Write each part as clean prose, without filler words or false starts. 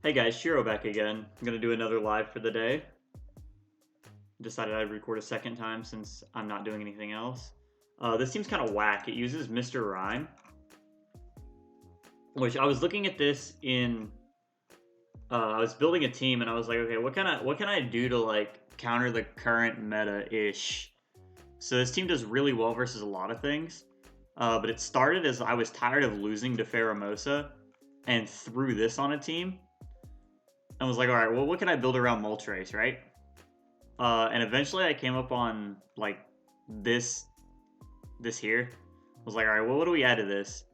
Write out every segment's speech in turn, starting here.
Hey guys, Shiro back again. I'm gonna do another live for the day. Decided I'd record a second time since I'm not doing anything else. This seems kind of whack. It uses Mr. Rime, which I was looking at this in. I was building a team and I was like, okay, what can I do to like counter the current meta ish? So this team does really well versus a lot of things. But it started as I was tired of losing to Faramosa and threw this on a team and was like, all right, well, what can I build around Moltres, right? And eventually I came up on like this this here. I was like, all right, well, what do we add to this?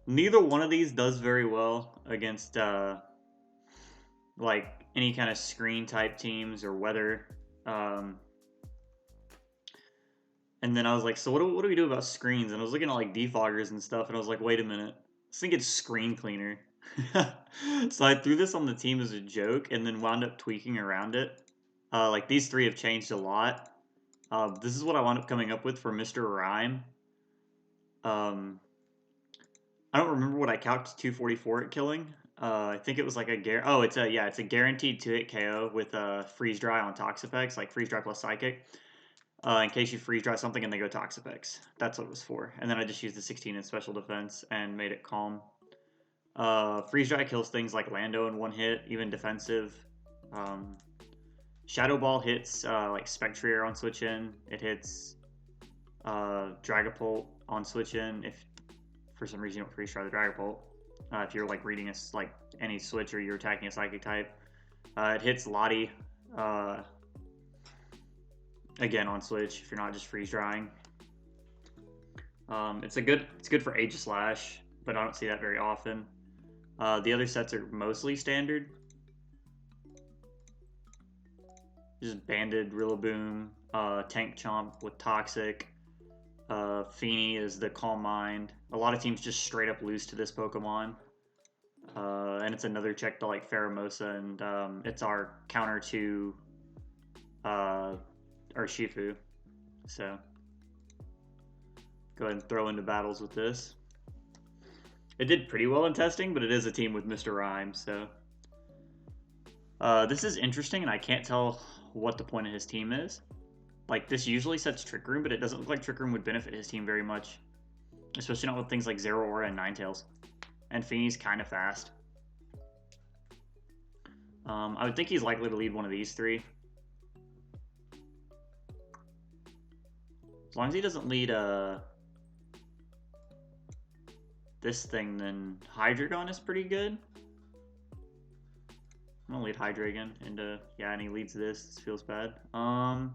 Neither one of these does very well against like any kind of screen type teams or weather. Um, and then I was like, so what do we do about screens? And I was looking at like defoggers and stuff, and I was like, wait a minute, this thing gets screen cleaner. So I threw this on the team as a joke, and then wound up tweaking around it. Like these three have changed a lot. This is what I wound up coming up with for Mr. Rime. Um, I don't remember what I calced 244 at killing. I think it was like it's a guaranteed 2-hit KO with freeze dry on Toxapex, like freeze dry plus psychic. In case you freeze dry something and they go Toxapex. That's what it was for. And then I just used the 16 in special defense and made it calm. Freeze dry kills things like Lando in one hit, even defensive. Um, Shadow Ball hits like Spectrier on switch in. It hits Dragapult on switch in if for some reason you don't freeze dry the Dragapult. If you're like reading like any switch or you're attacking a psychic type, it hits Lottie again on switch if you're not just freeze drying. It's good for Aegislash, but I don't see that very often. The other sets are mostly standard. Just Banded, Rillaboom, Tank Chomp with Toxic. Feeny is the Calm Mind. A lot of teams just straight up lose to this Pokemon. And it's another check to like Faramosa, and it's our counter to Urshifu. So go ahead and throw into battles with this. It did pretty well in testing, but it is a team with Mr. Rime, so this is interesting, and I can't tell what the point of his team is. Like, this usually sets Trick Room, but it doesn't look like Trick Room would benefit his team very much. Especially not with things like Zero Aura and Ninetales. And Feeny's kind of fast. I would think he's likely to lead one of these three. As long as he doesn't lead this thing, then Hydreigon is pretty good. I'm gonna lead Hydreigon into, yeah, and he leads this. This feels bad. I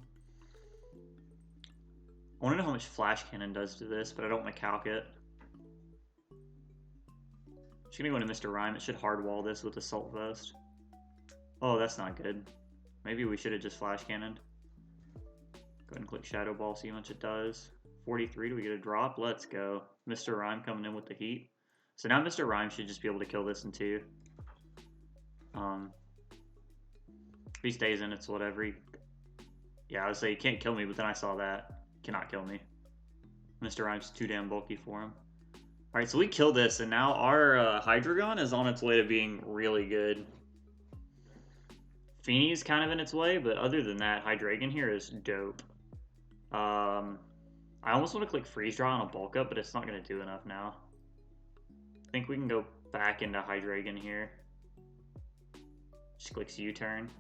want to know how much Flash Cannon does to this, but I don't want to calc it. Just gonna go into Mr. Rime. It should hard wall this with Assault Vest. Oh, that's not good. Maybe we should have just Flash Cannoned. Go ahead and click Shadow Ball, see how much it does. 43, do we get a drop? Let's go. Mr. Rime coming in with the heat. So now Mr. Rime should just be able to kill this in 2. If he stays in, it's whatever. Yeah, I would say he can't kill me, but then I saw that. Cannot kill me. Mr. Rhyme's too damn bulky for him. Alright, so we kill this, and now our Hydreigon is on its way to being really good. Feeny's kind of in its way, but other than that, Hydreigon here is dope. I almost want to click Freeze Draw on a bulk up, but it's not going to do enough now. I think we can go back into Hydreigon here. Just clicks U-turn.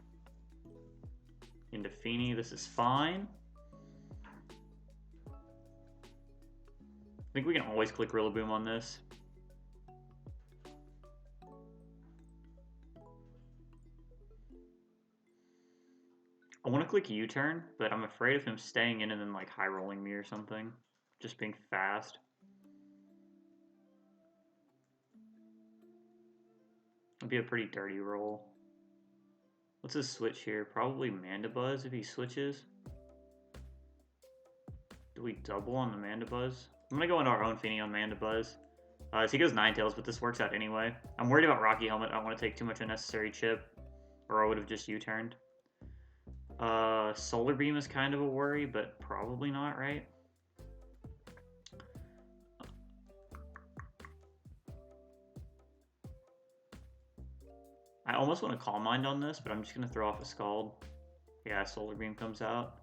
Into Feeny, this is fine. I think we can always click Rillaboom on this. I want to click U-turn, but I'm afraid of him staying in and then like high rolling me or something. Just being fast. It'd be a pretty dirty roll. What's his switch here? Probably Mandibuzz if he switches. Do we double on the Mandibuzz? I'm gonna go into our own Feeny on Mandibuzz. So he goes Ninetales, but this works out anyway. I'm worried about Rocky Helmet. I don't want to take too much unnecessary chip, or I would have just U-turned. Solar Beam is kind of a worry, but probably not, right? I almost want to Calm Mind on this, but I'm just going to throw off a Scald. Yeah, Solar Beam comes out.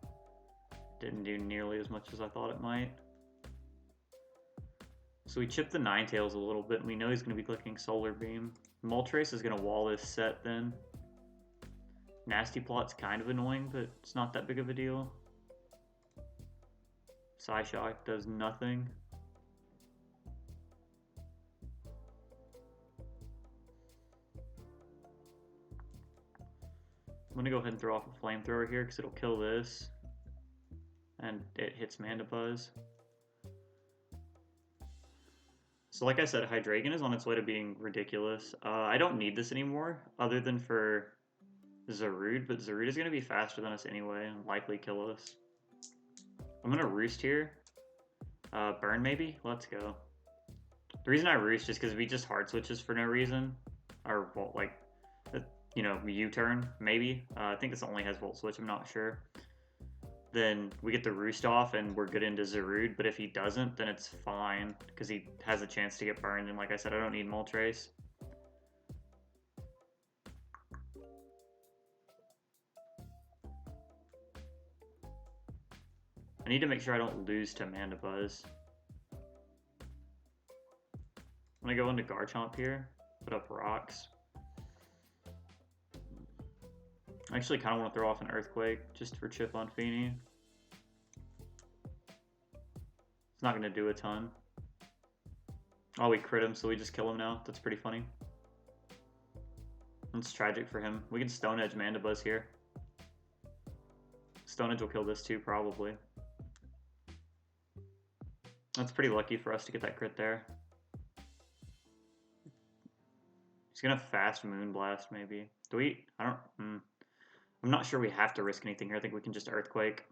Didn't do nearly as much as I thought it might. So we chip the Ninetales a little bit, and we know he's going to be clicking Solar Beam. Moltres is going to wall this set then. Nasty Plot's kind of annoying, but it's not that big of a deal. Psyshock does nothing. I'm going to go ahead and throw off a Flamethrower here because it'll kill this. And it hits Mandibuzz. So like I said, Hydreigon is on its way to being ridiculous. I don't need this anymore, other than for Zarude, but Zarude is going to be faster than us anyway and likely kill us. I'm going to Roost here. Burn maybe? Let's go. The reason I Roost is because we just hard switches for no reason. Or, well, like, you know, U-turn, maybe. I think this only has Volt Switch, I'm not sure. Then we get the Roost off and we're good into Zarude, but if he doesn't, then it's fine, because he has a chance to get burned, and like I said, I don't need Moltres. I need to make sure I don't lose to Mandibuzz. I'm gonna go into Garchomp here, put up rocks. I actually kind of want to throw off an Earthquake just for chip on Feeny. It's not going to do a ton. Oh, we crit him, so we just kill him now. That's pretty funny. It's tragic for him. We can Stone Edge Mandibuzz here. Stone Edge will kill this too, probably. That's pretty lucky for us to get that crit there. He's going to fast Moonblast, maybe. Do we? I don't... I'm not sure we have to risk anything here. I think we can just Earthquake.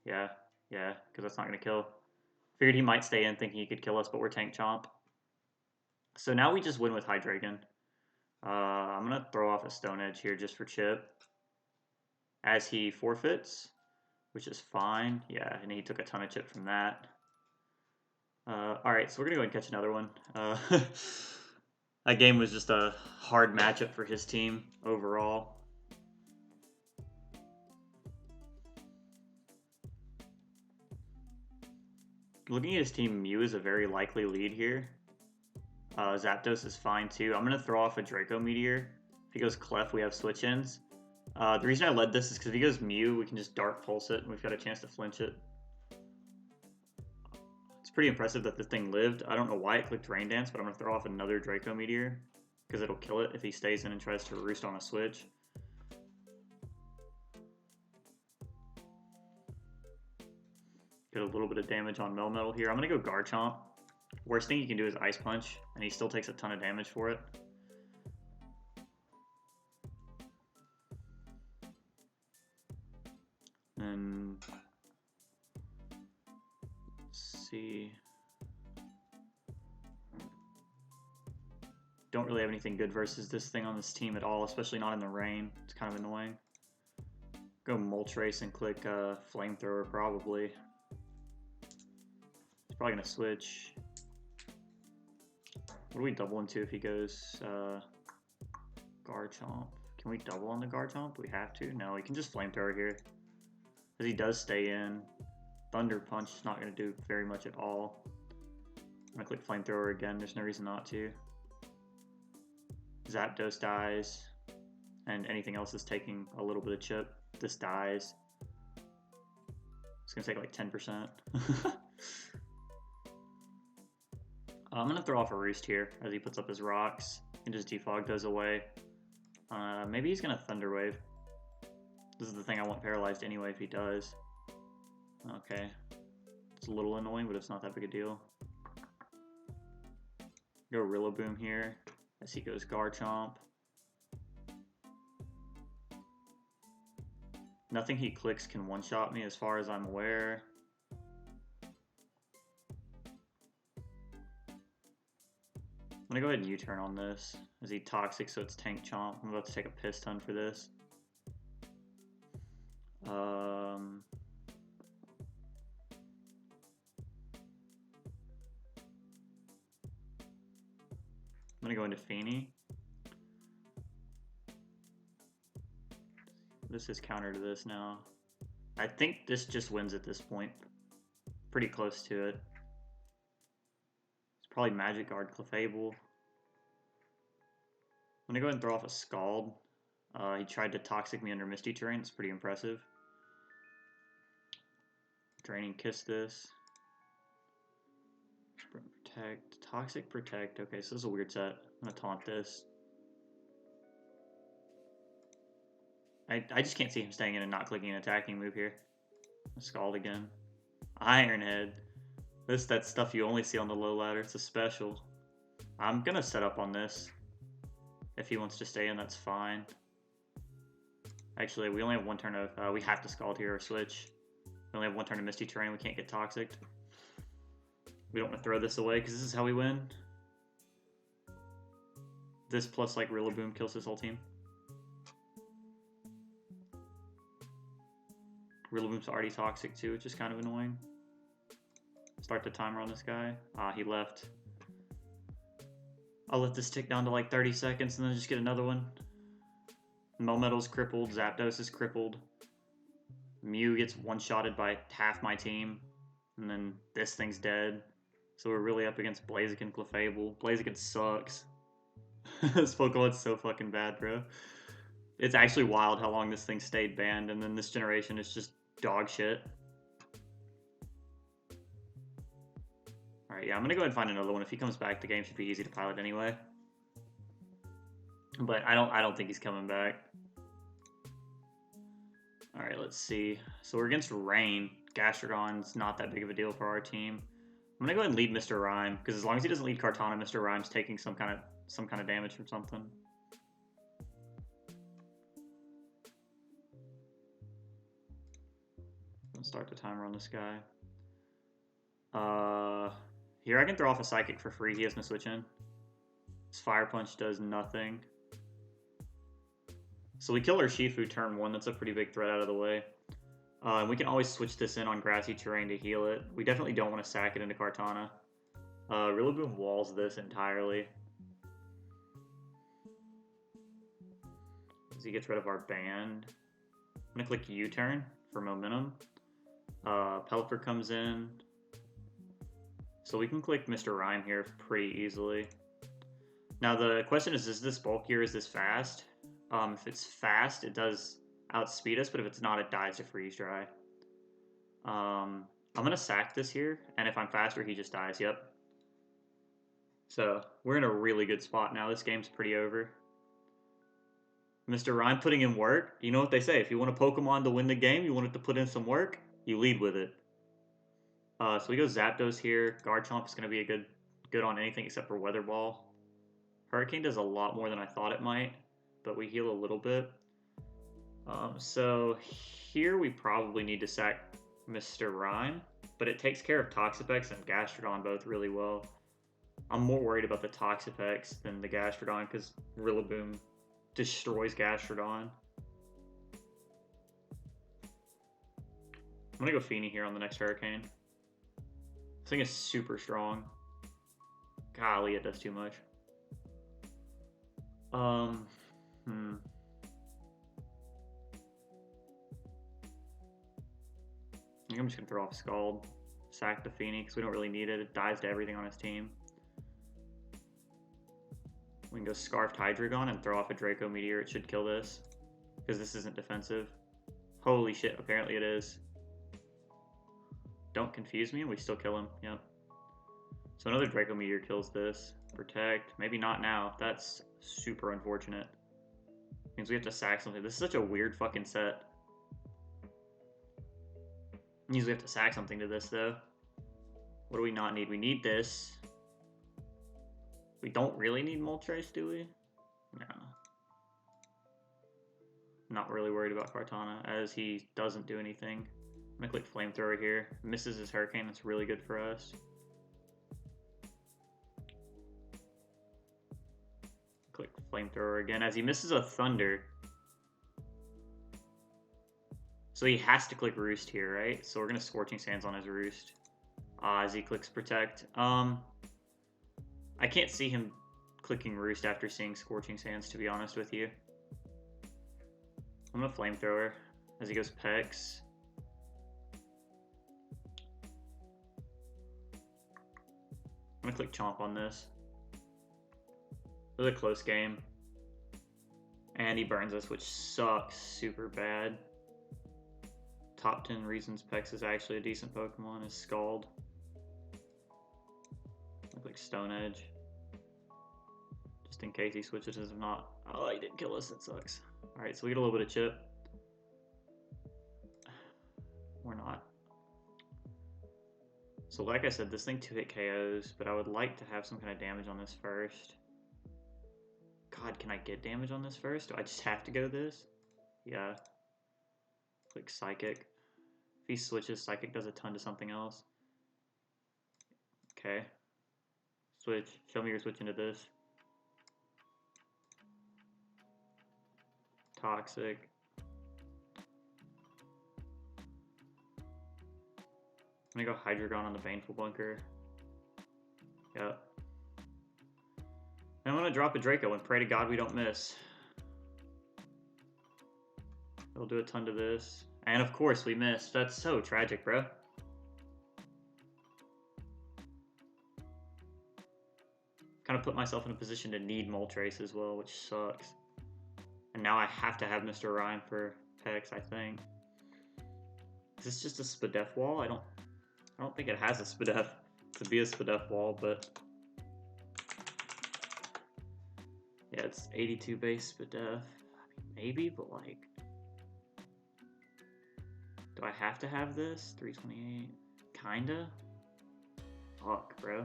Yeah, because that's not going to kill. Figured he might stay in thinking he could kill us, but we're Tank Chomp. So now we just win with Hydreigon. I'm going to throw off a Stone Edge here just for chip. As he forfeits, which is fine. Yeah, and he took a ton of chip from that. Alright, so we're going to go and catch another one. That game was just a hard matchup for his team overall. Looking at his team, Mew is a very likely lead here. Zapdos is fine too. I'm going to throw off a Draco Meteor. If he goes Clef, we have switch-ins. The reason I led this is because if he goes Mew, we can just Dark Pulse it, and we've got a chance to flinch it. It's pretty impressive that this thing lived. I don't know why it clicked Rain Dance, but I'm going to throw off another Draco Meteor, because it'll kill it if he stays in and tries to Roost on a switch. Get a little bit of damage on Melmetal here. I'm going to go Garchomp. Worst thing you can do is Ice Punch, and he still takes a ton of damage for it. And let's see. Don't really have anything good versus this thing on this team at all, especially not in the rain. It's kind of annoying. Go Moltres and click Flamethrower probably. He's probably going to switch. What do we double into if he goes Garchomp? Can we double on the Garchomp? Do we have to? No, we can just Flamethrower here. Because he does stay in. Thunder Punch is not going to do very much at all. I'm going to click Flamethrower again. There's no reason not to. Zapdos dies. And anything else is taking a little bit of chip. This dies. It's going to take like 10%. I'm going to throw off a Roost here as he puts up his rocks. And just Defog goes away. Maybe he's going to Thunder Wave. This is the thing I want paralyzed anyway if he does. Okay. It's a little annoying, but it's not that big a deal. Go Rillaboom here as he goes Garchomp. Nothing he clicks can one-shot me as far as I'm aware. I'm gonna go ahead and U-turn on this as he Toxic, so it's Tank Chomp. I'm about to take a Piss Ton for this. I'm gonna go into Feeny. This is counter to this now. I think this just wins at this point. Pretty close to it. It's probably Magic Guard Clefable. I'm gonna go ahead and throw off a Scald. He tried to Toxic me under Misty Terrain. It's pretty impressive. Draining Kiss this. Protect. Toxic Protect. Okay, so this is a weird set. I'm gonna taunt this. I just can't see him staying in and not clicking an attacking move here. Scald again. Iron Head. That stuff you only see on the low ladder. It's a special. I'm gonna set up on this. If he wants to stay in, that's fine. Actually, we only have one turn of... we have to Scald here or switch. We only have one turn of Misty Terrain. We can't get Toxic. We don't want to throw this away because this is how we win. This plus like Rillaboom kills his whole team. Rillaboom's already Toxic too, which is kind of annoying. Start the timer on this guy. Ah, he left. I'll let this tick down to like 30 seconds and then just get another one. Melmetal's crippled. Zapdos is crippled. Mew gets one-shotted by half my team. And then this thing's dead. So we're really up against Blaziken Clefable. Blaziken sucks. This Pokemon's so fucking bad, bro. It's actually wild how long this thing stayed banned, and then this generation is just dog shit. Alright, yeah, I'm gonna go ahead and find another one. If he comes back, the game should be easy to pilot anyway. But I don't think he's coming back. Alright, let's see. So we're against Rain. Gastrodon's not that big of a deal for our team. I'm gonna go ahead and lead Mr. Rime, because as long as he doesn't lead Kartana, Mr. Rhyme's taking some kind of damage from something. Let's start the timer on this guy. Here I can throw off a Psychic for free. He has no switch in. His Fire Punch does nothing. So we kill our Shifu turn 1. That's a pretty big threat out of the way. And we can always switch this in on grassy terrain to heal it. We definitely don't want to sack it into Kartana. Rillaboom walls this entirely. As he gets rid of our band. I'm going to click U-turn for momentum. Pelipper comes in. So we can click Mr. Rime here pretty easily. Now the question is this bulky or is this fast? If it's fast, it does outspeed us, but if it's not, it dies to freeze dry. I'm gonna sack this here, and if I'm faster, he just dies. Yep. So we're in a really good spot now. This game's pretty over. Mr. Rime putting in work. You know what they say, if you want a Pokemon to win the game, you want it to put in some work, you lead with it. So we go Zapdos here. Garchomp is going to be a good on anything except for Weather Ball. Hurricane does a lot more than I thought it might, but we heal a little bit. So here we probably need to sack Mr. Rime, but it takes care of Toxapex and Gastrodon both really well. I'm more worried about the Toxapex than the Gastrodon because Rillaboom destroys Gastrodon. I'm going to go Feeny here on the next Hurricane. This thing is super strong. Golly, it does too much. I think I'm just gonna throw off Scald, sack the Feeny because we don't really need it. It dies to everything on his team. We can go Scarfed Hydreigon and throw off a Draco Meteor. It should kill this because this isn't defensive. Holy shit! Apparently it is. Don't confuse me, and we still kill him. Yep. So another Draco Meteor kills this. Protect. Maybe not now. That's super unfortunate. Means we have to sack something. This is such a weird fucking set. Means we have to sack something to this, though. What do we not need? We need this. We don't really need Moltres, do we? No. Not really worried about Kartana, as he doesn't do anything. I'm gonna click Flamethrower here. Misses his Hurricane, that's really good for us. Click Flamethrower again, as he misses a Thunder. So he has to click Roost here, right? So we're gonna Scorching Sands on his Roost. As he clicks Protect. I can't see him clicking Roost after seeing Scorching Sands, to be honest with you. I'm I'm gonna flamethrower as he goes Pex. I'm gonna click Chomp on this. It was a close game. And he burns us, which sucks super bad. Top 10 reasons Pex is actually a decent Pokemon is Scald. I click Stone Edge. Just in case he switches as if not. Oh, he didn't kill us, that sucks. Alright, so we get a little bit of chip. Or not. So like I said, this thing 2-hit KOs, but I would like to have some kind of damage on this first. God, can I get damage on this first? Do I just have to go this? Yeah. Click Psychic. If he switches, Psychic does a ton to something else. Okay. Switch. Show me you're switching to this. Toxic. I'm gonna go Hydreigon on the Baneful Bunker. Yep. I'm gonna drop a Draco and pray to God we don't miss. It'll do a ton to this. And of course we missed. That's so tragic, bro. Kind of put myself in a position to need Moltres as well, which sucks. And now I have to have Mr. Rime for Pex, I think. Is this just a Spadef wall? I don't think it has a Spadef to be a Spadef wall, but yeah, it's 82 base Spadef. I mean, maybe, but like, do I have to have this? 328? Kinda? Fuck, bro.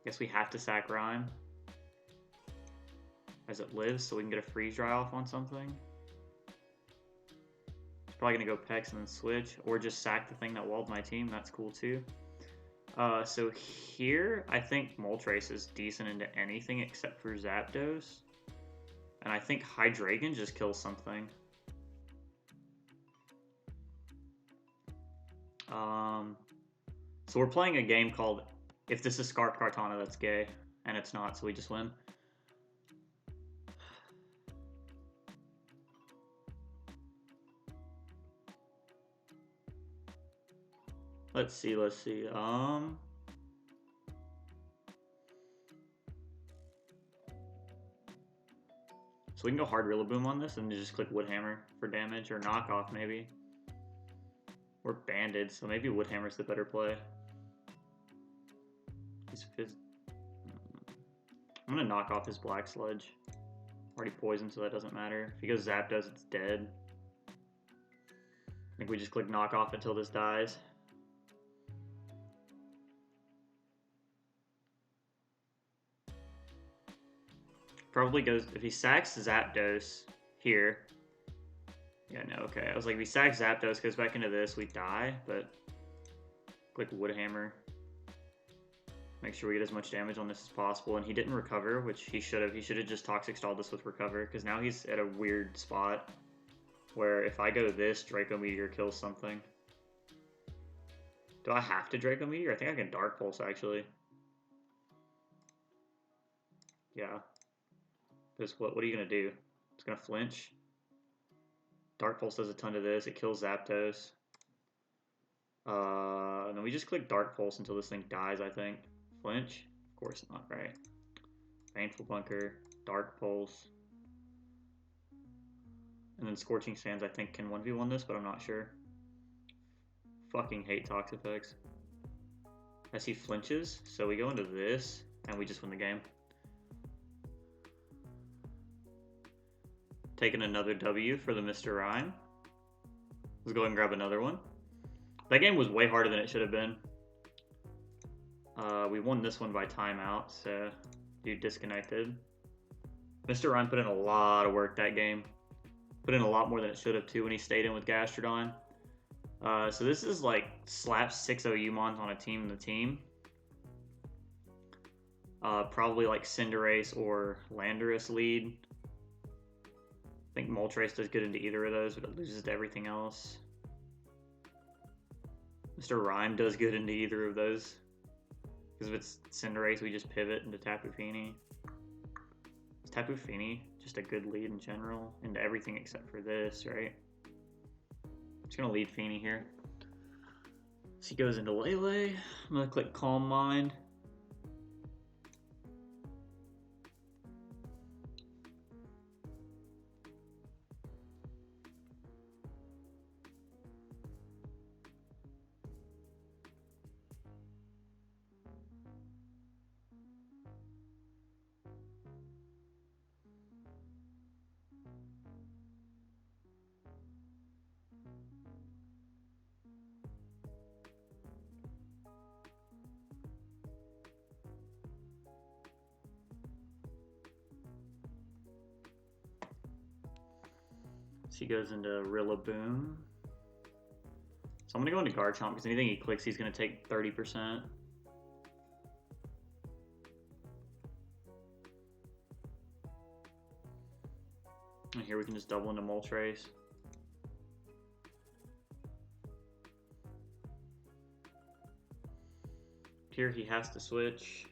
Guess we have to sack Rime as it lives so we can get a freeze dry off on something. Probably gonna go Pex and then switch, or just sack the thing that walled my team. That's cool too. So here, I think Moltres is decent into anything except for Zapdos. And I think Hydreigon just kills something. So we're playing a game called If This is Scarf Kartana, That's Gay. And it's not, so we just win. Let's see. So we can go hard Rillaboom on this and just click Woodhammer for damage, or knockoff maybe. We're banded, so maybe Woodhammer's the better play. I'm gonna knock off his Black Sludge. Already poisoned, so that doesn't matter. If he goes Zapdos, it's dead. I think we just click knock off until this dies. Probably goes, if he sacks Zapdos here. Yeah, no, okay. I was like, if he sacks Zapdos, goes back into this, we die, but click Woodhammer. Make sure we get as much damage on this as possible. And he didn't recover, which he should have. He should have just Toxic Stalled this with Recover, because now he's at a weird spot where if I go this, Draco Meteor kills something. Do I have to Draco Meteor? I think I can Dark Pulse, actually. Yeah. Because what are you going to do? It's going to flinch. Dark Pulse does a ton to this. It kills Zapdos. And then we just click Dark Pulse until this thing dies, I think. Flinch? Of course not, right? Baneful Bunker, Dark Pulse. And then Scorching Sands, I think, can 1v1 this, but I'm not sure. Fucking hate Toxapex. As he flinches, so we go into this, and we just win the game. Taking another W for the Mr. Rime. Let's go ahead and grab another one. That game was way harder than it should have been. We won this one by timeout, so dude disconnected. Mr. Rime put in a lot of work that game. Put in a lot more than it should have too when he stayed in with Gastrodon. So this is like slap 6-0 Umons on a team in the team. Probably like Cinderace or Landorus lead. I think Moltres does good into either of those, but it loses to everything else. Mr. Rime does good into either of those. Because if it's Cinderace, we just pivot into Tapu Fini. Is Tapu Fini just a good lead in general? Into everything except for this, right? Just gonna lead Fini here. So he goes into Lele. I'm gonna click Calm Mind. So he goes into Rillaboom. So I'm gonna go into Garchomp because anything he clicks, he's gonna take 30%. And here we can just double into Moltres. Here he has to switch.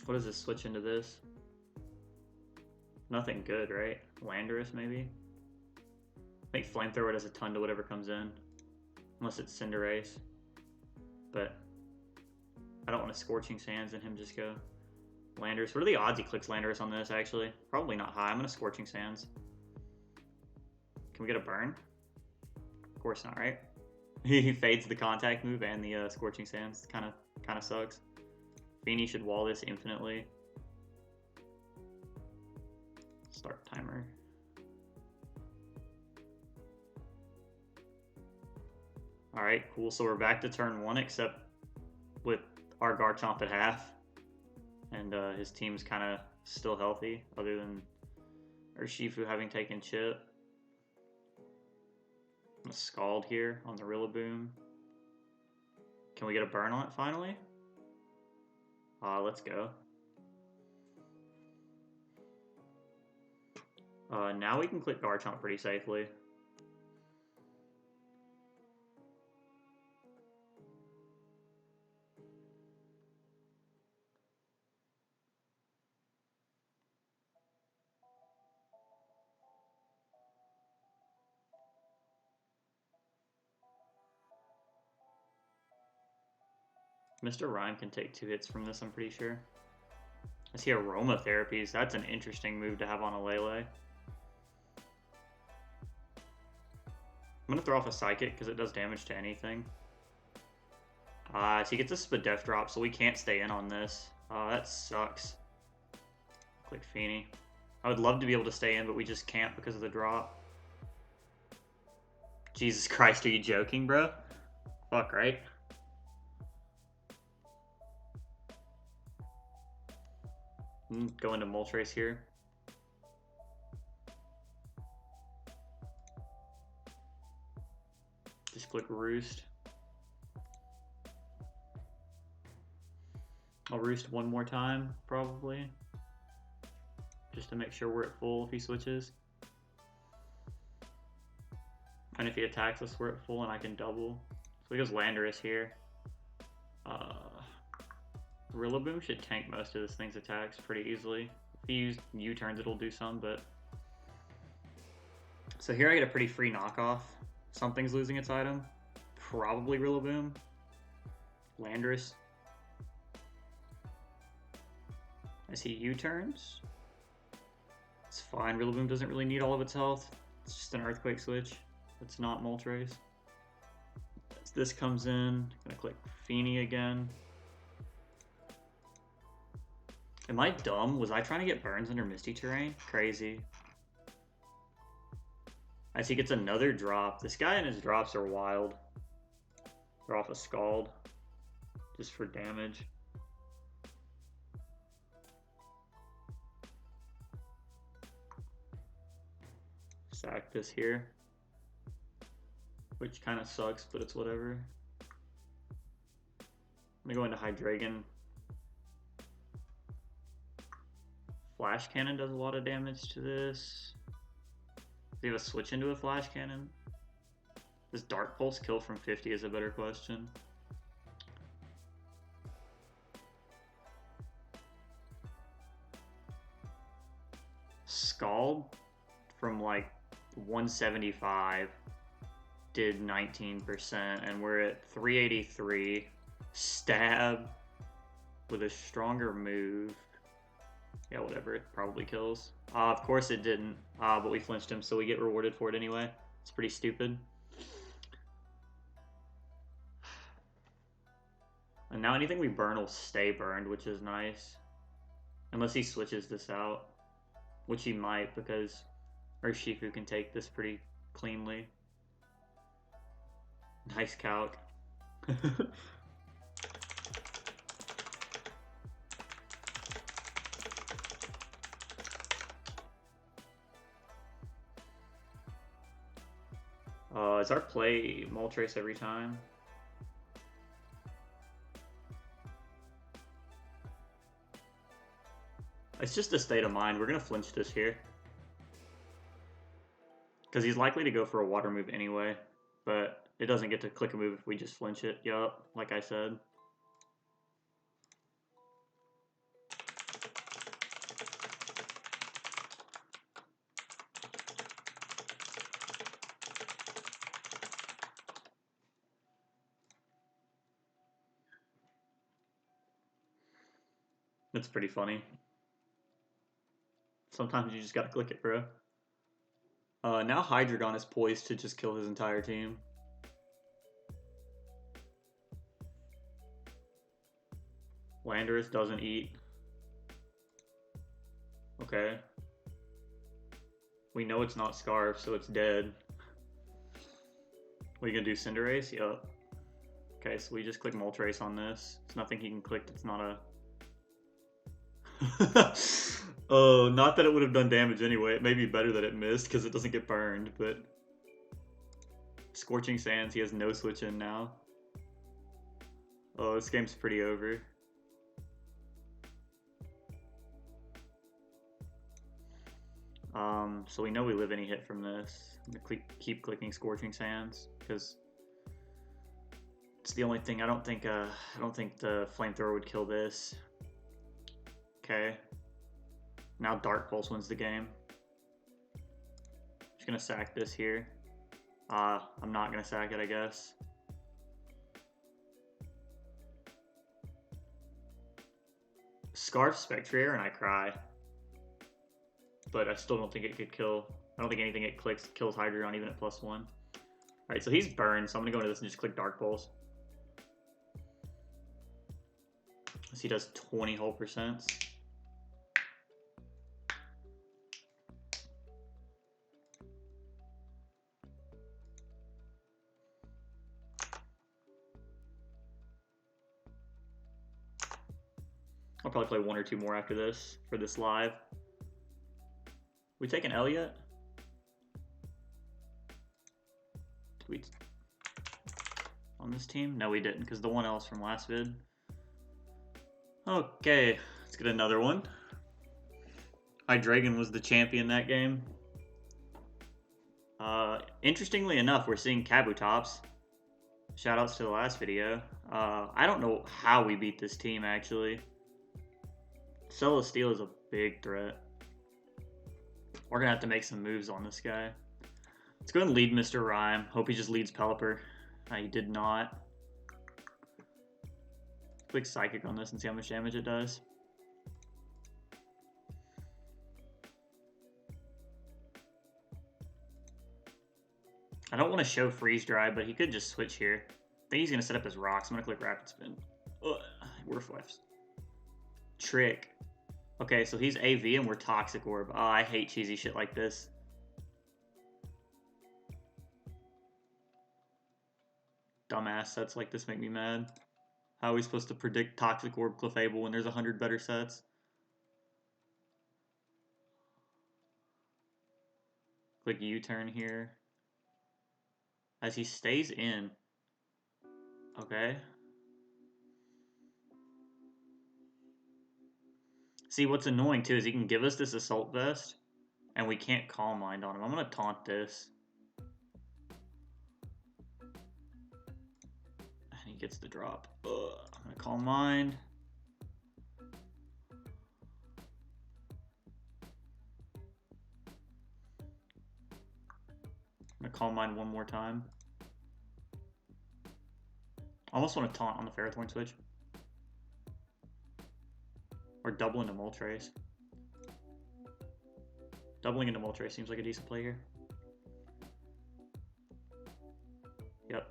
What does this switch into this? Nothing good, right? Landorus, maybe? I think Flamethrower does a ton to whatever comes in. Unless it's Cinderace. But I don't want to Scorching Sands and him just go Landorus. What are the odds he clicks Landorus on this, actually? Probably not high. I'm going to Scorching Sands. Can we get a burn? Of course not, right? He fades the contact move and the Scorching Sands. Kind of sucks. Fini should wall this infinitely. Start timer. Alright, cool. So we're back to turn 1, except with our Garchomp at half. And his team's kind of still healthy, other than Urshifu having taken Chip. I'm gonna Scald here on the Rillaboom. Can we get a burn on it finally? Let's go. Now we can click Garchomp pretty safely. Mr. Rime can take 2 hits from this, I'm pretty sure. I see Aromatherapies. That's an interesting move to have on a Lele. I'm going to throw off a Psychic because it does damage to anything. So he gets a Spadef drop, so we can't stay in on this. That sucks. Click Fini. I would love to be able to stay in, but we just can't because of the drop. Jesus Christ, are you joking, bro? Fuck, right? Go into Moltres here. Just click Roost. I'll Roost one more time, probably. Just to make sure we're at full if he switches. And if he attacks us, we're at full and I can double. So he goes Landorus here. Rillaboom should tank most of this thing's attacks pretty easily. If he used U-turns, it'll do some, but... So here I get a pretty free knockoff. Something's losing its item. Probably Rillaboom. Landorus. I see U-turns. It's fine. Rillaboom doesn't really need all of its health. It's just an Earthquake switch. It's not Moltres. As this comes in, I'm gonna click Fini again. Am I dumb? Was I trying to get burns under Misty Terrain? Crazy. As he gets another drop. This guy and his drops are wild. They're off a Scald. Just for damage. Sack this here. Which kind of sucks, but it's whatever. I'm gonna go into Hydreigon. Flash Cannon does a lot of damage to this. Does he have a switch into a Flash Cannon? Does Dark Pulse kill from 50 is a better question. Scald from like 175 did 19%, and we're at 383. Stab with a stronger move. Yeah, whatever, it probably kills. Of course it didn't, but we flinched him, so we get rewarded for it anyway. It's pretty stupid. And now anything we burn will stay burned, which is nice. Unless he switches this out. Which he might, because Urshifu can take this pretty cleanly. Nice calc. Is our play Moltres every time? It's just a state of mind. We're going to flinch this here. Because he's likely to go for a water move anyway. But it doesn't get to click a move if we just flinch it. Yup, like I said. It's pretty funny. Sometimes you just gotta click it, bro. Now Hydreigon is poised to just kill his entire team. Landorus doesn't eat. Okay. We know it's not Scarf, so it's dead. What are you gonna do, Cinderace? Yup. Okay, so we just click Moltres on this. There's nothing he can click that's not a... Oh, not that it would have done damage anyway. It may be better that it missed because it doesn't get burned, but... Scorching Sands, he has no switch in now. Oh, this game's pretty over. So we know we live any hit from this. I'm gonna keep clicking Scorching Sands because it's the only thing. I don't think the Flamethrower would kill this. Okay. Now Dark Pulse wins the game. Just gonna sack this here. I'm not gonna sack it, I guess. Scarf Spectrier and I cry. But I still don't think it could kill. I don't think anything it clicks kills Hydreigon even at +1. Alright, so he's burned, so I'm gonna go into this and just click Dark Pulse. So he does 20 whole percents. I'll probably play 1 or 2 more after this for this live. We take an L yet? Did we on this team? No, we didn't, because the 1 L's from last vid. Okay, let's get another one. Hydreigon was the champion that game. Interestingly enough, we're seeing Kabutops. Shoutouts to the last video. I don't know how we beat this team, actually. Celesteal is a big threat. We're gonna have to make some moves on this guy. Let's go ahead and lead Mr. Rime. Hope he just leads Pelipper. He did not. Click Psychic on this and see how much damage it does. I don't want to show Freeze Dry, but he could just switch here. I think he's gonna set up his rocks. I'm gonna click Rapid Spin. Ugh, we're flips. Trick. Okay, so he's AV and we're Toxic Orb. Oh, I hate cheesy shit like this. Dumbass sets like this make me mad. How are we supposed to predict Toxic Orb Clefable when there's 100 better sets? Click U-turn here. As he stays in. Okay. See, what's annoying too is he can give us this Assault Vest, and we can't Calm Mind on him. I'm gonna taunt this. And he gets the drop. Ugh. I'm gonna Calm Mind. Calm Mind one more time. I almost want to taunt on the Ferrothorn switch. Or double into Moltres. Doubling into Moltres seems like a decent play here. Yep.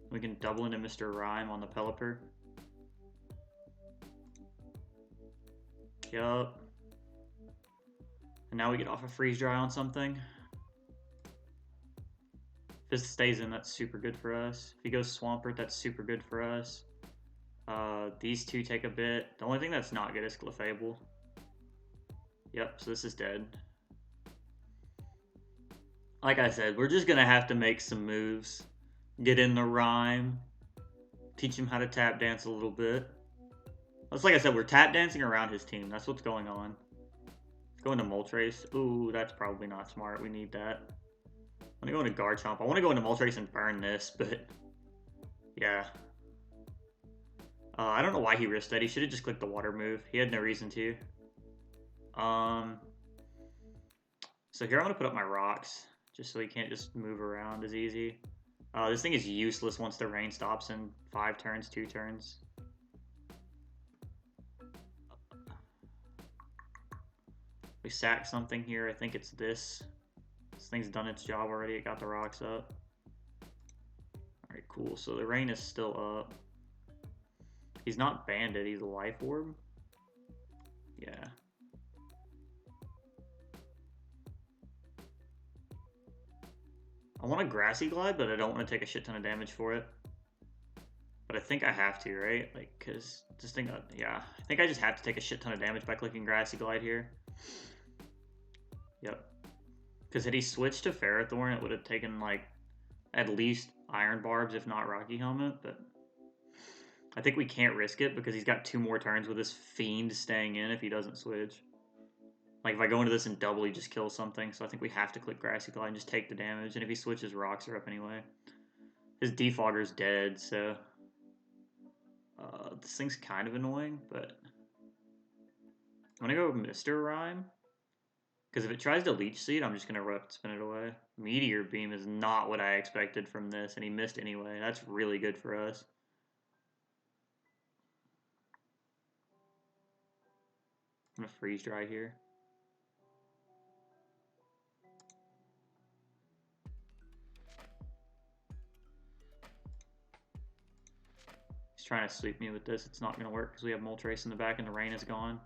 We can double into Mr. Rime on the Pelipper. Yup. And now we get off a Freeze Dry on something. If this stays in, that's super good for us. If he goes Swampert, that's super good for us. These two take a bit. The only thing that's not good is Clefable. Yep, so this is dead. Like I said, we're just going to have to make some moves. Get in the Rime. Teach him how to tap dance a little bit. That's like I said, we're tap dancing around his team. That's what's going on. Let's go into Moltres. Ooh, that's probably not smart. We need that. I'm going to go into Garchomp. I want to go into Moltres and burn this, but yeah. I don't know why he risked that. He should have just clicked the water move. He had no reason to. So here I'm going to put up my rocks, just so he can't just move around as easy. This thing is useless once the rain stops in 5 turns, 2 turns. We sack something here. I think it's this. This thing's done its job already. It got the rocks up. Alright, cool. So the rain is still up. He's not banded. He's a Life Orb. Yeah. I want a Grassy Glide, but I don't want to take a shit ton of damage for it. But I think I have to, right? Like, because this thing, yeah. I think I just have to take a shit ton of damage by clicking Grassy Glide here. Yep. Because had he switched to Ferrothorn, it would have taken, like, at least Iron Barbs, if not Rocky Helmet, but I think we can't risk it because he's got 2 more turns with this Fiend staying in if he doesn't switch. Like, if I go into this and double, he just kills something, so I think we have to click Grassy Glide and just take the damage, and if he switches, rocks are up anyway. His Defogger's dead, so this thing's kind of annoying, but I'm going to go with Mr. Rime. Because if it tries to Leech Seed, I'm just going to Rough Spin it away. Meteor Beam is not what I expected from this, and he missed anyway. That's really good for us. I'm going to Freeze Dry here. He's trying to sweep me with this. It's not going to work because we have Moltres in the back and the rain is gone.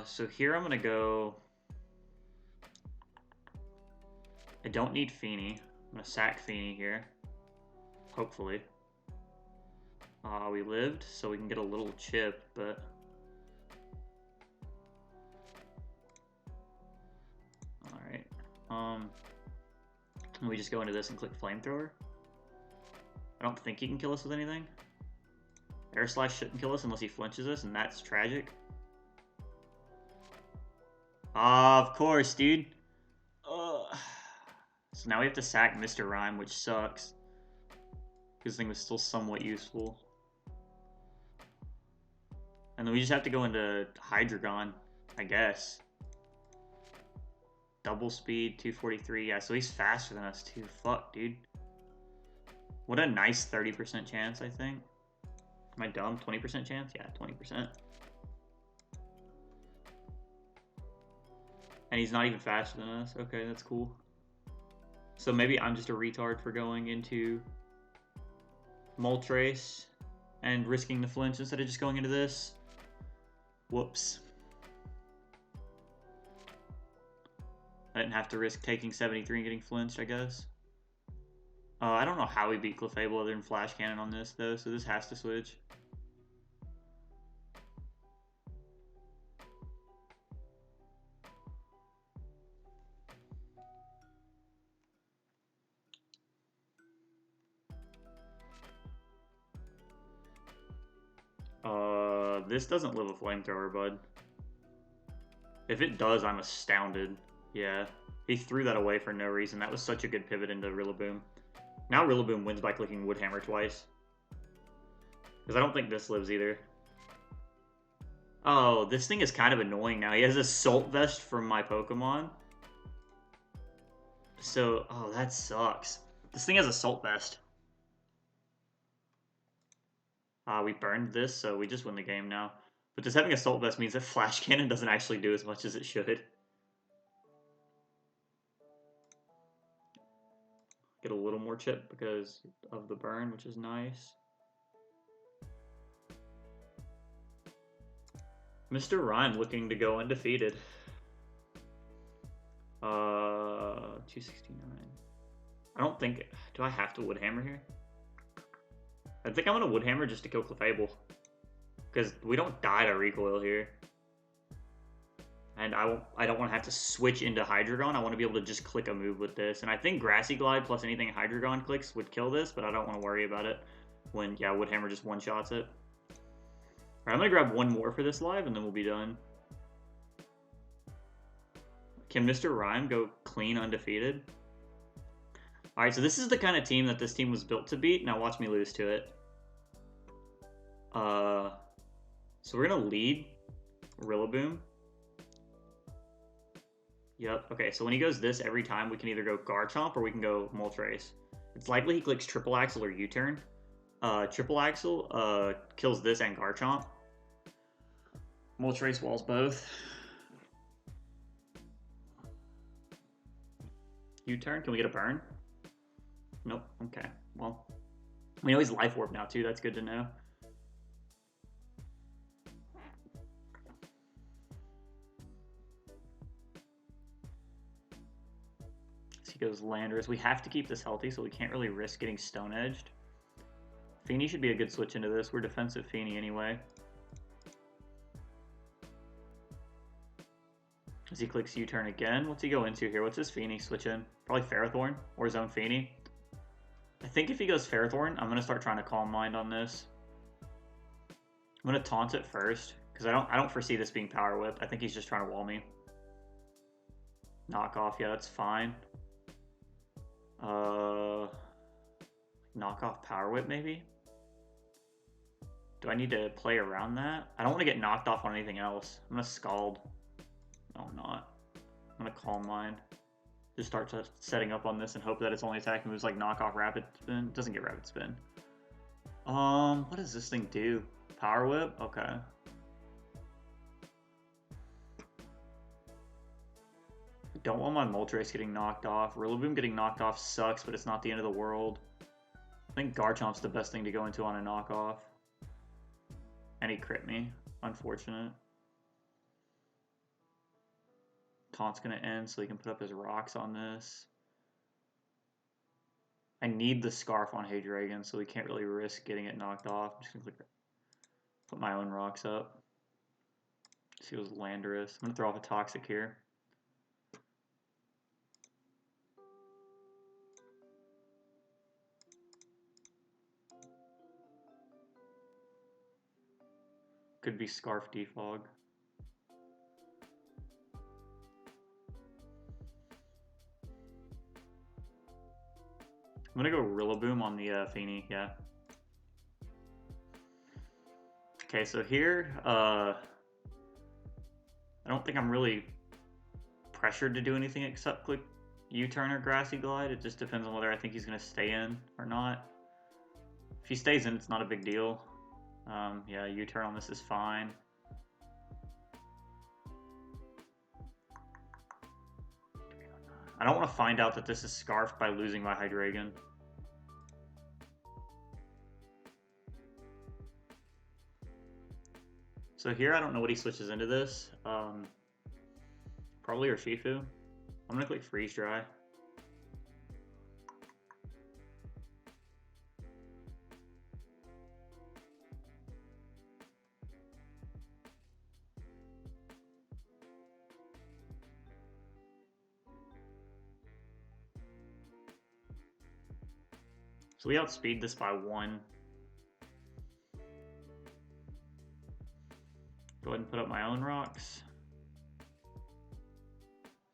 So here I'm going to go... I don't need Feeny. I'm going to sack Feeny here. Hopefully. We lived, so we can get a little chip, but... Alright. We just go into this and click Flamethrower. I don't think he can kill us with anything. Air Slash shouldn't kill us unless he flinches us, and that's tragic. Of course, dude. So now we have to sack Mr. Rime, which sucks. This thing was still somewhat useful. And then we just have to go into Hydreigon, I guess. Double speed, 243. Yeah, so he's faster than us too. Fuck, dude. What a nice 30% chance, I think. Am I dumb? 20% chance? Yeah, 20%. And he's not even faster than us. Okay, that's cool. So maybe I'm just a retard for going into Moltres and risking the flinch instead of just going into this. Whoops. I didn't have to risk taking 73 and getting flinched, I guess. I don't know how we beat Clefable other than Flash Cannon on this, though, so this has to switch. This doesn't live a Flamethrower, bud. If it does, I'm astounded. Yeah, he threw that away for no reason. That was such a good pivot into Rillaboom. Now Rillaboom wins by clicking Woodhammer twice. Because I don't think this lives either. Oh, this thing is kind of annoying now. He has Assault Vest from my Pokemon. So, oh, that sucks. This thing has Assault Vest. We burned this, so we just win the game now. But just having Assault Vest means that Flash Cannon doesn't actually do as much as it should. Get a little more chip because of the burn, which is nice. Mr. Rime looking to go undefeated. 269. I don't think... Do I have to Woodhammer here? I think I'm going to Woodhammer just to kill Clefable. Because we don't die to recoil here. And I don't want to have to switch into Hydreigon. I want to be able to just click a move with this. And I think Grassy Glide plus anything Hydreigon clicks would kill this, but I don't want to worry about it when, yeah, Woodhammer just one-shots it. Alright, I'm going to grab one more for this live, and then we'll be done. Can Mr. Rime go clean undefeated? Alright, so this is the kind of team that this team was built to beat. Now watch me lose to it. So we're going to lead Rillaboom. Yep, okay, so when he goes this every time, we can either go Garchomp or we can go Moltres. It's likely he clicks Triple Axle or U-Turn. Triple Axle kills this and Garchomp. Moltres walls both. U-Turn, can we get a burn? Nope, okay, well. We know he's Life Orb now too, that's good to know. Goes Landorus. We have to keep this healthy, so we can't really risk getting Stone Edged. Feeny should be a good switch into this. We're defensive Feeny anyway. As he clicks U-turn again, what's he go into here? What's his Feeny switch in? Probably Ferrothorn or his own Feeny. I think if he goes Ferrothorn, I'm gonna start trying to Calm Mind on this. I'm gonna taunt it first because I don't foresee this being Power Whip. I think he's just trying to wall me. Knock off, yeah, that's fine. Knock off Power Whip, maybe? Do I need to play around that? I don't want to get knocked off on anything else. I'm going to Scald. No, I'm not. I'm going to Calm Mind. Just start setting up on this and hope that its only attack moves like Knock Off Rapid Spin. It doesn't get Rapid Spin. What does this thing do? Power Whip? Okay. Don't want my Moltres getting knocked off. Rillaboom getting knocked off sucks, but it's not the end of the world. I think Garchomp's the best thing to go into on a knockoff. And he crit me. Unfortunate. Taunt's going to end so he can put up his rocks on this. I need the Scarf on Heydragon, so we can't really risk getting it knocked off. I'm just going to put my own rocks up. See what's Landorus. I'm going to throw off a Toxic here. Could be Scarf Defog. I'm gonna go Rillaboom on the Feeny, yeah. Okay, so here, I don't think I'm really pressured to do anything except click U-turn or Grassy Glide. It just depends on whether I think he's gonna stay in or not. If he stays in, it's not a big deal. Yeah, U-turn on this is fine. I don't want to find out that this is Scarfed by losing my Hydreigon. So here, I don't know what he switches into this. Probably Urshifu. I'm going to click Freeze Dry. So we outspeed this by 1. Go ahead and put up my own rocks.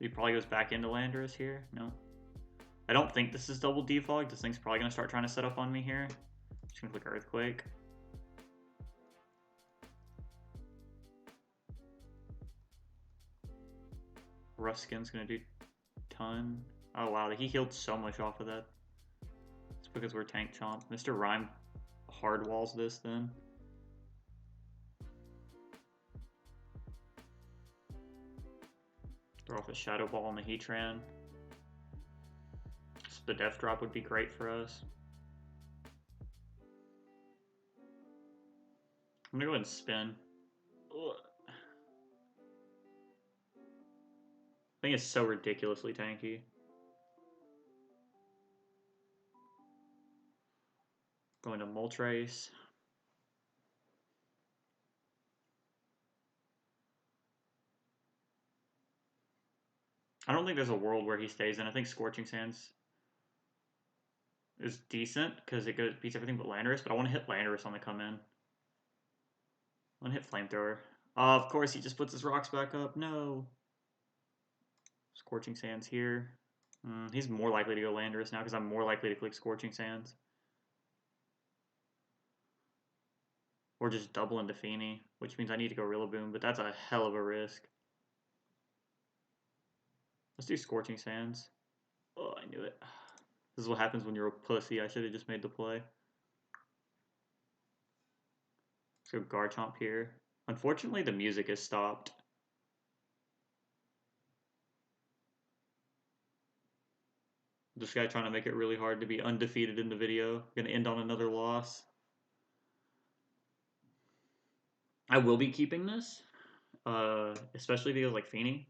He probably goes back into Landorus here. No. I don't think this is double defog. This thing's probably going to start trying to set up on me here. Just going to click Earthquake. Ruskin's gonna do ton. Oh wow, he healed so much off of that. It's because we're tank chomp. Mr. Rime hard walls this then. Throw off a Shadow Ball on the Heatran. So the Death Drop would be great for us. I'm gonna go ahead and spin. Ugh. I think it's so ridiculously tanky. Going to Moltres. I don't think there's a world where he stays in. I think Scorching Sands is decent because it beats everything but Landorus, but I want to hit Landorus on the come in. I want to hit Flamethrower. Of course, he just puts his rocks back up. No. Scorching Sands here. He's more likely to go Landorus now because I'm more likely to click Scorching Sands. Or just double into Feeny, which means I need to go Rillaboom, but that's a hell of a risk. Let's do Scorching Sands. Oh, I knew it. This is what happens when you're a pussy. I should have just made the play. Let's go Garchomp here. Unfortunately, the music has stopped. This guy trying to make it really hard to be undefeated in the video. Gonna end on another loss. I will be keeping this, especially if he goes like Feeny.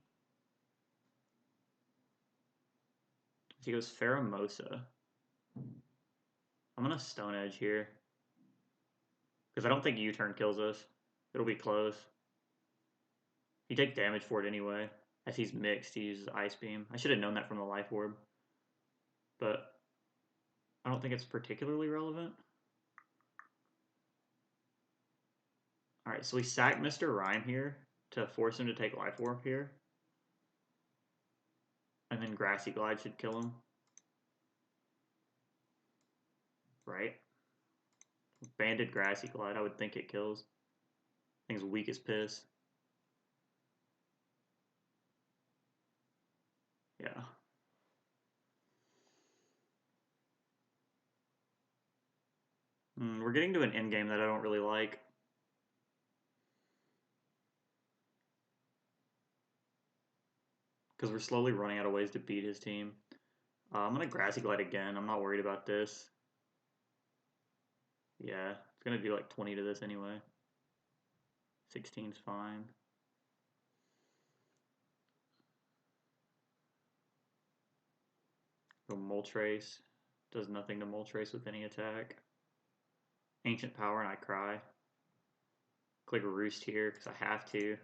If he goes Pheromosa, I'm gonna Stone Edge here. Because I don't think U-turn kills us. It'll be close. He takes damage for it anyway. As he's mixed, he uses Ice Beam. I should have known that from the Life Orb. But I don't think it's particularly relevant. Alright, so we sack Mr. Rime here to force him to take Life Orb here. And then Grassy Glide should kill him. Right? Banded Grassy Glide, I would think it kills. Thing's weak as piss. Yeah. We're getting to an endgame that I don't really like. Because we're slowly running out of ways to beat his team. I'm going to Grassy Glide again. I'm not worried about this. Yeah, it's going to do like 20 to this anyway. 16's fine. Go Moltres. Does nothing to Moltres with any attack. Ancient Power and I cry. Click Roost here because I have to.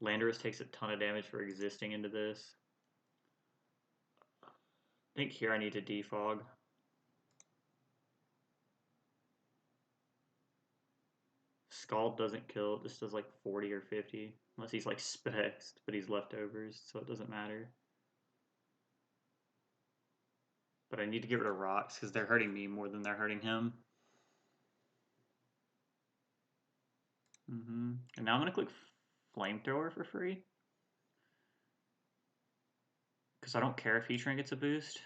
Landorus takes a ton of damage for existing into this. I think here I need to defog. Scald doesn't kill, it just does like 40 or 50. Unless he's like spexed, but he's leftovers, so it doesn't matter. But I need to get rid of rocks because they're hurting me more than they're hurting him. And now I'm going to click Flamethrower for free. Because I don't care if Heatran gets a boost.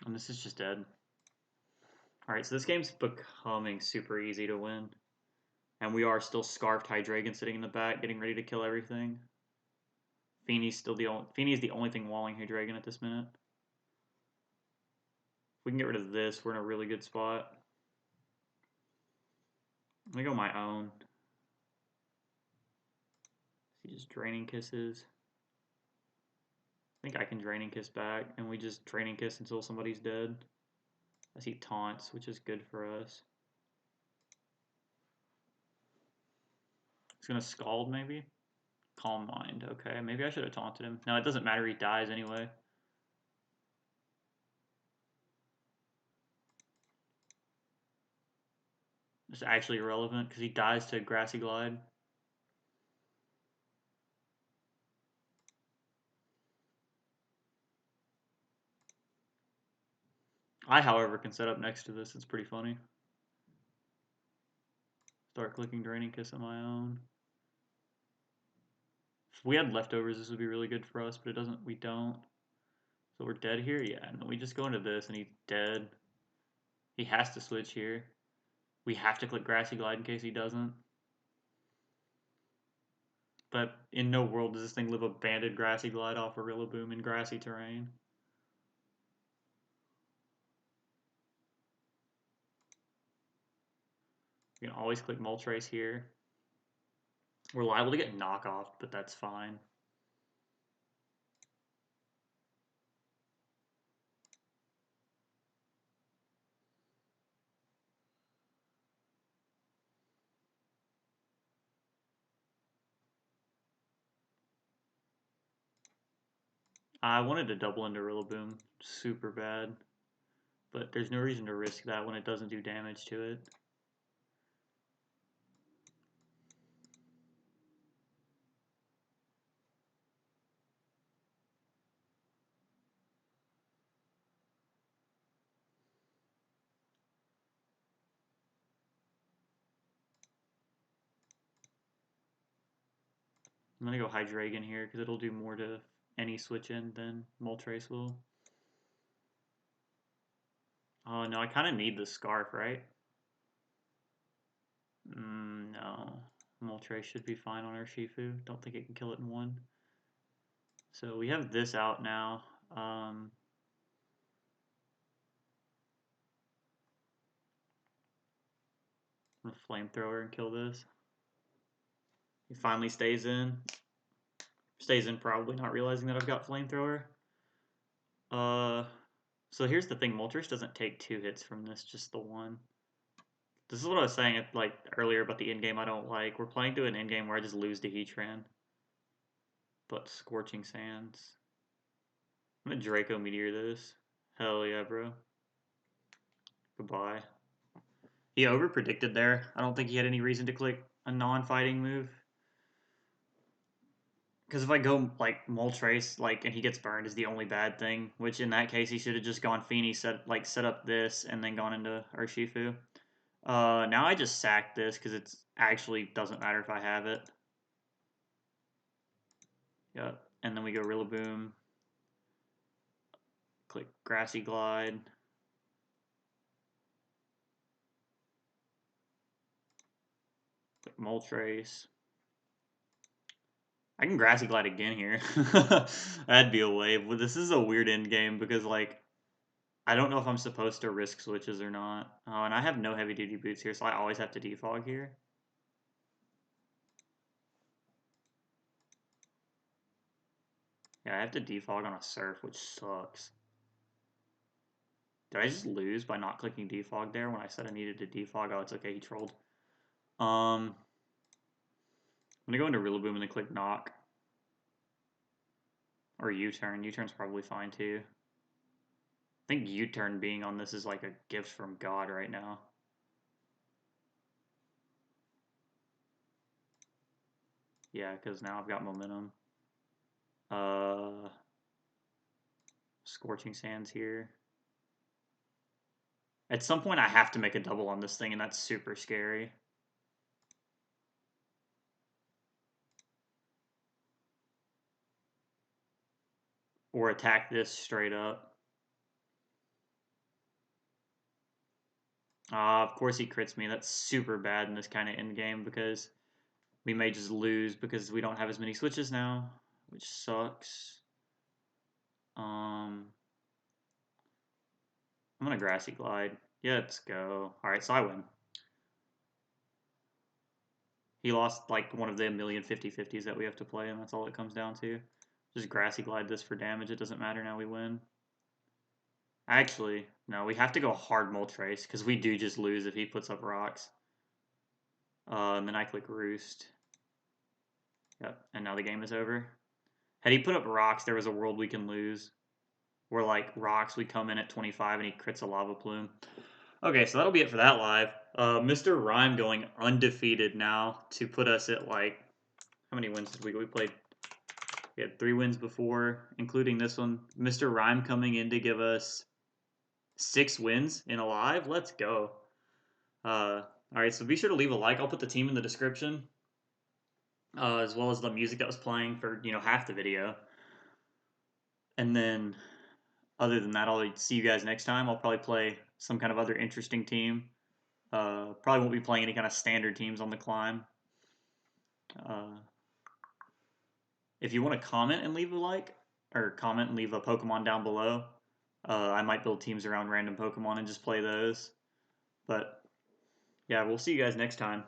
And this is just dead. Alright, so this game's becoming super easy to win. And we are still Scarfed Hydreigon sitting in the back, getting ready to kill everything. Feeny's the only thing walling Hydreigon at this minute. If we can get rid of this, we're in a really good spot. I'm gonna go my own. See, just Draining Kisses. I think I can Draining Kiss back, and we just Draining Kiss until somebody's dead. I see Taunts, which is good for us. He's gonna Scald, maybe? Calm Mind, okay. Maybe I should have taunted him. No, it doesn't matter, he dies anyway. It's actually irrelevant, because he dies to Grassy Glide. I, however, can set up next to this. It's pretty funny. Start clicking Draining Kiss on my own. If we had leftovers, this would be really good for us, but it doesn't. We don't. So we're dead here? Yeah, and then we just go into this, and he's dead. He has to switch here. We have to click Grassy Glide in case he doesn't. But in no world does this thing live a banded Grassy Glide off a Rillaboom in grassy terrain. You can always click Moltres here. We're liable to get knockoff, but that's fine. I wanted to double into Rillaboom super bad, but there's no reason to risk that when it doesn't do damage to it. I'm gonna go Hydreigon here because it'll do more to any switch in than Moltres will. Oh no, I kind of need the Scarf, right? No. Moltres should be fine on Urshifu. Don't think it can kill it in one. So we have this out now. I'm gonna Flamethrower and kill this. He finally stays in. Stays in probably not realizing that I've got Flamethrower. So here's the thing, Moltres doesn't take 2 hits from this, just the one. This is what I was saying like earlier about the in-game I don't like. We're playing to an in-game where I just lose to Heatran. But Scorching Sands. I'm gonna Draco Meteor this. Hell yeah, bro. Goodbye. He overpredicted there. I don't think he had any reason to click a non-fighting move. Because if I go like Moltres, like, and he gets burned is the only bad thing. Which in that case he should have just gone Feeny, set up this, and then gone into Urshifu. Now I just sack this because it actually doesn't matter if I have it. Yep. And then we go Rillaboom. Click Grassy Glide. Click Moltres. I can Grassy Glide again here. That'd be a wave. But this is a weird end game because, like, I don't know if I'm supposed to risk switches or not. Oh, and I have no heavy duty boots here, so I always have to defog here. Yeah, I have to defog on a Surf, which sucks. Did I just lose by not clicking defog there when I said I needed to defog? Oh, it's okay, he trolled. I'm gonna go into Rillaboom and then click knock. Or U-turn. U-turn's probably fine too. I think U-turn being on this is like a gift from God right now. Yeah, because now I've got momentum. Scorching Sands here. At some point I have to make a double on this thing, and that's super scary. Or attack this straight up. Of course he crits me. That's super bad in this kind of end game because we may just lose because we don't have as many switches now, which sucks. I'm gonna Grassy Glide. Yeah, let's go. Alright, so I win. He lost like one of the million 50-50s that we have to play, and that's all it comes down to. Just Grassy Glide this for damage. It doesn't matter now we win. Actually, no, we have to go hard Moltres because we do just lose if he puts up rocks. And then I click Roost. Yep, and now the game is over. Had he put up rocks, there was a world we can lose. Where, like, rocks, we come in at 25 and he crits a Lava Plume. Okay, so that'll be it for that live. Mr. Rime going undefeated now to put us at, like, how many wins did we go? We had 3 wins before, including this one. Mr. Rime coming in to give us 6 wins in a live. Let's go. All right, so be sure to leave a like. I'll put the team in the description, as well as the music that was playing for half the video. And then, other than that, I'll see you guys next time. I'll probably play some kind of other interesting team. Probably won't be playing any kind of standard teams on the climb. If you want to comment and leave a like, or comment and leave a Pokemon down below, I might build teams around random Pokemon and just play those. But yeah, we'll see you guys next time.